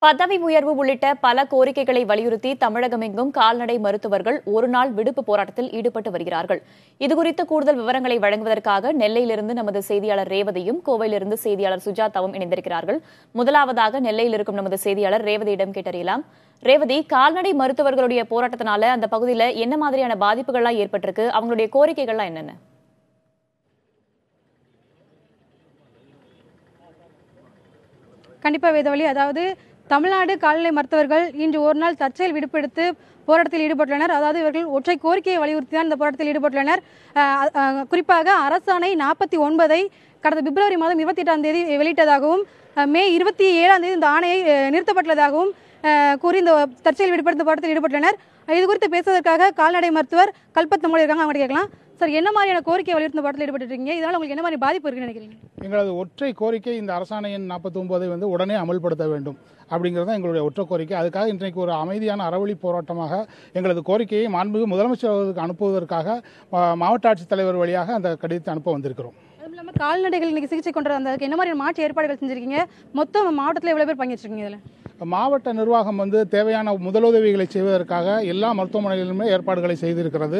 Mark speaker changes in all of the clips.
Speaker 1: பதவி உயர்வு உள்ளிட்ட பல கோரிக்கைகளை வலியுறுத்தி தமிழகமெங்கும் கால்நடை மருத்துவர்கள் ஒருநாள் விடுப்பு போராட்டத்தில் ஈடுபட்டு வருகிறார்கள். இதுகுறித்த கூடுதல் விவரங்களை வழங்குவதற்காக நெல்லையிலிருந்து நமது செய்தியாளர் ரேவதியும் கோவையிலிருந்து செய்தியாளர் சுஜாதாவும் இணைந்திருக்கிறார்கள். முதலாவதாக நெல்லையில் இருக்கும் நமது செய்தியாளர் ரேவதியிடம் கேட்டறியலாம். ரேவதி, கால்நடை மருத்துவர்களுடைய போராட்டத்தினால அந்த பகுதியில் என்ன மாதிரியான பாதிப்புகள்லாம் ஏற்பட்டிருக்கு? அவங்களுடைய கோரிக்கைகள்லாம் என்னென்ன?
Speaker 2: கண்டிப்பா வேதவழி, அதாவது தமிழ்நாடு கால்நடை மருத்துவர்கள் இன்று ஒரு நாள் தற்செயல் விடுப்பெடுத்து போராட்டத்தில் ஈடுபட்டுள்ளனர். அதாவது இவர்கள் ஒற்றை கோரிக்கையை வலியுறுத்தி தான் இந்த போராட்டத்தில் ஈடுபட்டுள்ளனர். குறிப்பாக அரசாணை 49 கடந்த பிப்ரவரி மாதம் 28ஆம் தேதி வெளியிட்டதாகவும் மே 27ஆம் தேதி இந்த ஆணையை நிறுத்தப்பட்டுள்ளதாகவும் கூறி இந்த தற்செயல் விடுபடுத்த போராட்டத்தில் ஈடுபட்டுள்ளனர். இது குறித்து பேசுவதற்காக கால்நடை மருத்துவர் கல்பத் நம்மளோட இருக்காங்க. அவங்க கேட்கலாம். சார், என்ன மாதிரியான கோரிக்கை வலியுறுத்தி போராட்டத்தில் ஈடுபட்டுருக்கீங்க? இதனால் உங்களுக்கு என்ன மாதிரி பாதிப்பு இருக்குன்னு நினைக்கிறீங்க?
Speaker 3: எங்களது ஒற்றை கோரிக்கை இந்த அரசாணை எண் 49 உடனே அமல்படுத்த வேண்டும் அப்படிங்கிறது தான் எங்களுடைய ஒற்றை கோரிக்கை. அதுக்காக இன்றைக்கு ஒரு அமைதியான அறவழி போராட்டமாக எங்களது கோரிக்கையை மாண்புமிகு முதலமைச்சர் அனுப்புவதற்காக மாவட்ட ஆட்சித்தலைவர் வழியாக அந்த கடிதத்தை அனுப்ப வந்திருக்கிறோம்.
Speaker 2: அதுவும் இல்லாமல் கால்நடைகள் இன்னைக்கு சிகிச்சை கொண்டு அந்த என்ன மாதிரியான மாற்று ஏற்பாடுகள் செஞ்சிருக்கீங்க? மொத்தம் மாவட்டத்தில் எவ்வளவு பேர் பங்கேற்றிருக்கீங்க? இதில்
Speaker 3: மாவட்ட நிர்வாகம் தேவையான முதலுதவிகளை செய்வதற்காக எல்லா மருத்துவமனைகளிலுமே ஏற்பாடுகளை செய்திருக்கிறது.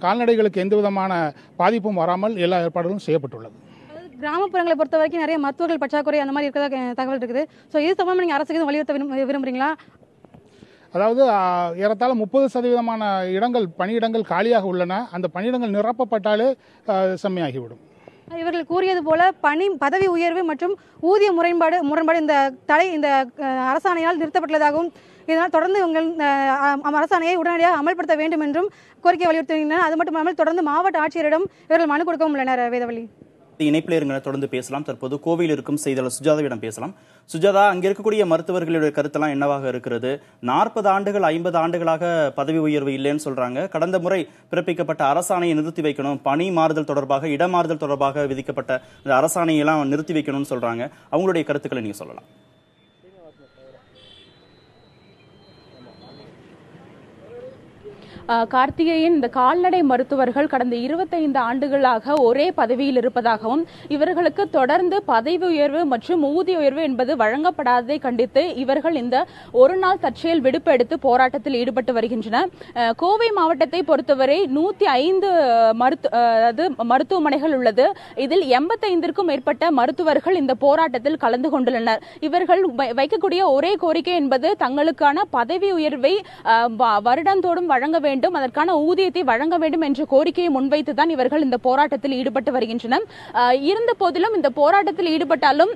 Speaker 3: கால்நடைகளுக்கு எந்த விதமான பாதிப்பும் வராமல் எல்லா ஏற்பாடுகளும் செய்யப்பட்டுள்ளது.
Speaker 2: கிராமப்புறங்களை பொறுத்த வரைக்கும் நிறைய மருத்துவர்கள் பற்றாக்குறை அந்த மாதிரி இருக்கிறதா தகவல் இருக்குது. ஸோ இது சம்பந்தமாக நீங்கள் அரசுக்கு வலியுறுத்த விரும்புறீங்களா?
Speaker 3: அதாவது ஏறத்தாழ 30% இடங்கள் பணியிடங்கள் காலியாக உள்ளன. அந்த பணியிடங்கள் நிரப்பப்பட்டாலே செம்மையாகிவிடும்.
Speaker 2: இவர்கள் கூறியது போல பதவி உயர்வு மற்றும் ஊதிய முரண்பாடு இந்த அரசாணையால் நிறுத்தப்பட்டுள்ளதாகவும் இதனால் தொடர்ந்து உங்கள் அரசாணையை உடனடியாக அமல்படுத்த வேண்டும் என்றும் கோரிக்கை வலியுறுத்துகின்றனர். அது மட்டுமல்லாமல் தொடர்ந்து மாவட்ட ஆட்சியரிடம் இவர்கள் மனு கொடுக்கவும் உள்ளனர். வேதவழி,
Speaker 4: இணைப்பில் இருங்க, தொடர்ந்து பேசலாம். தற்போது கோவையில் இருக்கும் செய்தியாளர் சுஜாதாவிடம் பேசலாம். சுஜாதா, அங்க இருக்கக்கூடிய மருத்துவர்களுடைய கருத்தெல்லாம் என்னவாக இருக்கிறது? 40 ஆண்டுகள் 50 ஆண்டுகளாக பதவி உயர்வு இல்லைன்னு சொல்றாங்க. கடந்த முறை பிறப்பிக்கப்பட்ட அரசாணையை நிறுத்தி வைக்கணும், பணி மாறுதல் தொடர்பாக இடமாறுதல் தொடர்பாக விதிக்கப்பட்ட இந்த அரசாணையெல்லாம் நிறுத்தி வைக்கணும்னு சொல்றாங்க. அவங்களுடைய கருத்துக்களை நீங்க சொல்லலாம்.
Speaker 5: கார்த்திகேயன், இந்த கால்நடை மருத்துவர்கள் கடந்த 25 ஆண்டுகளாக ஒரே பதவியில் இருப்பதாகவும் இவர்களுக்கு தொடர்ந்து பதவி உயர்வு மற்றும் ஊதிய உயர்வு என்பது வழங்கப்படாததை கண்டித்து இவர்கள் இந்த ஒரு நாள் தற்செயல் விடுப்பு எடுத்து போராட்டத்தில் ஈடுபட்டு வருகின்றனர். கோவை மாவட்டத்தை பொறுத்தவரை 105 மருத்துவமனைகள் உள்ளது. இதில் 85க்கும் மேற்பட்ட மருத்துவர்கள் இந்த போராட்டத்தில் கலந்து கொண்டுள்ளனர். இவர்கள் வைக்கக்கூடிய ஒரே கோரிக்கை என்பது தங்களுக்கான பதவி உயர்வை வருடந்தோறும் வழங்க வேண்டும், அதற்கான ஊதியத்தை வழங்க வேண்டும் என்ற கோரிக்கையை முன்வைத்துதான் இவர்கள் இந்த போராட்டத்தில் ஈடுபட்டு வருகின்றனர். இருந்த போதிலும் இந்த போராட்டத்தில் ஈடுபட்டாலும்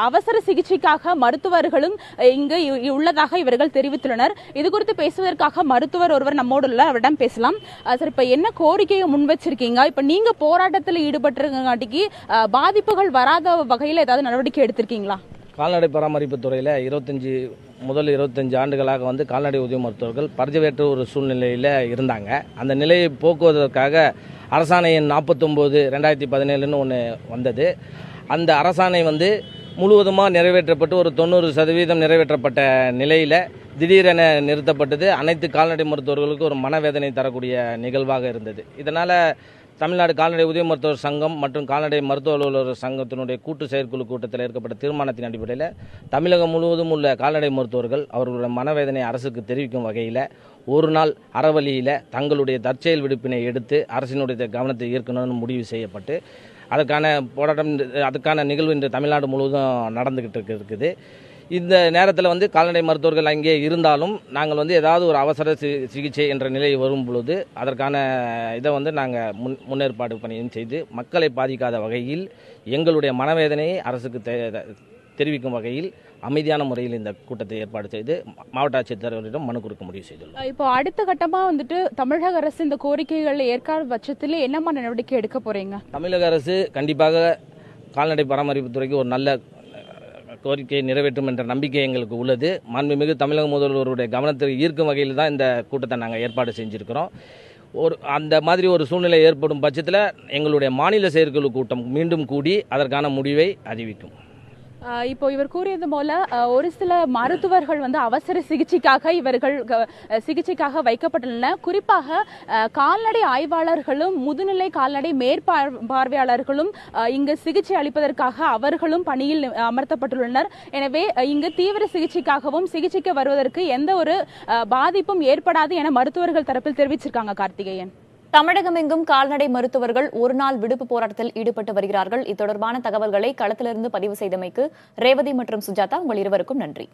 Speaker 5: அவசர சிகிச்சைக்காக மருத்துவர்களும் இங்கு உள்ளதாக இவர்கள் தெரிவித்துள்ளனர். இது குறித்து பேசுவதற்காக மருத்துவர் ஒருவர் நம்மோடு உள்ள, அவரிடம் பேசலாம். சார், இப்ப என்ன கோரிக்கையை முன் வச்சிருக்கீங்க? இப்ப நீங்க போராட்டத்தில் ஈடுபட்டிருக்காட்டிக்கு பாதிப்புகள் வராத வகையில் ஏதாவது நடவடிக்கை எடுத்திருக்கீங்களா?
Speaker 6: கால்நடை பராமரிப்பு துறையில் 25 ஆண்டுகளாக கால்நடை உதவி மருத்துவர்கள் பர்ஜவேற்ற ஒரு சூழ்நிலையில் இருந்தாங்க. அந்த நிலையை போக்குவதற்காக அரசாணை எண் 49 2017 ஒன்று வந்தது. அந்த அரசாணை முழுவதுமாக நிறைவேற்றப்பட்டு ஒரு 90% நிறைவேற்றப்பட்ட நிலையில் திடீரென நிறுத்தப்பட்டது. அனைத்து கால்நடை மருத்துவர்களுக்கும் ஒரு மனவேதனை தரக்கூடிய நிகழ்வாக இருந்தது. இதனால் தமிழ்நாடு கால்நடை உதவி மருத்துவர் சங்கம் மற்றும் கால்நடை மருத்துவ அலுவலர் சங்கத்தினுடைய கூட்டு செயற்குழு கூட்டத்தில் ஏற்கப்பட்ட தீர்மானத்தின் அடிப்படையில் தமிழகம் முழுவதும் உள்ள கால்நடை மருத்துவர்கள் அவர்களுடைய மனவேதனை அரசுக்கு தெரிவிக்கும் வகையில் ஒரு நாள் அறவழியில் தங்களுடைய தற்செயல் விடுப்பினை எடுத்து அரசினுடைய கவனத்தை ஈர்க்கணும்னு முடிவு செய்யப்பட்டு அதுக்கான நிகழ்வு இன்று தமிழ்நாடு முழுவதும் நடந்துகிட்டு இருக்குது. இந்த நேரத்தில் கால்நடை மருத்துவர்கள் அங்கே இருந்தாலும் நாங்கள் ஏதாவது ஒரு அவசர சிகிச்சை என்ற நிலை வரும் பொழுது அதற்கான இதை நாங்கள் முன்னேற்பாடு பணியும் செய்து மக்களை பாதிக்காத வகையில் எங்களுடைய மனவேதனையை அரசுக்கு தெரிவிக்கும் வகையில் அமைதியான முறையில் இந்த கூட்டத்தை ஏற்பாடு செய்து மாவட்ட ஆட்சித்தலைவரிடம் மனு கொடுக்க முடிவு செய்துள்ளோம்.
Speaker 5: இப்போ அடுத்த கட்டமா தமிழக அரசு இந்த கோரிக்கைகளை ஏற்காத பட்சத்தில் என்ன மாதிரி நடவடிக்கை எடுக்க போறீங்க? தமிழக அரசு கண்டிப்பாக கால்நடை பராமரிப்பு துறைக்கு ஒரு நல்ல கோரிக்கையை நிறைவேற்றும் என்ற நம்பிக்கை எங்களுக்கு உள்ளது. மாண்புமிகு தமிழக முதல்வருடைய கவனத்தை ஈர்க்கும் வகையில் தான் இந்த கூட்டத்தை நாங்கள் ஏற்பாடு செஞ்சுருக்கிறோம். அந்த மாதிரி ஒரு சூழ்நிலை ஏற்படும் பட்சத்தில் எங்களுடைய மாநில செயற்குழு கூட்டம் மீண்டும் கூடி அதற்கான முடிவை அறிவிக்கும். இப்போ இவர் கூறியது போல ஒரு சில மருத்துவர்கள் அவசர சிகிச்சைக்காக இவர்கள் சிகிச்சைக்காக வைக்கப்பட்டுள்ளனர். குறிப்பாக கால்நடை ஆய்வாளர்களும் முதுநிலை கால்நடை மேற்பார்வையாளர்களும் இங்கு சிகிச்சை அளிப்பதற்காக அவர்களும் பணியில் அமர்த்தப்பட்டுள்ளனர். எனவே இங்கு தீவிர சிகிச்சைக்காகவும் சிகிச்சைக்கு வருவதற்கு எந்த ஒரு பாதிப்பும் ஏற்படாது என மருத்துவர்கள் தரப்பில் தெரிவிச்சிருக்காங்க. கார்த்திகேயன்,
Speaker 1: தமிழகம் எங்கும் கால்நடை மருத்துவர்கள் ஒருநாள் விடுப்பு போராட்டத்தில் ஈடுபட்டு வருகிறார்கள். இது தொடர்பான தகவல்களை களத்திலிருந்து பதிவு செய்தமைக்கு ரேவதி மற்றும் சுஜாதா உங்கள் இருவருக்கும் நன்றி.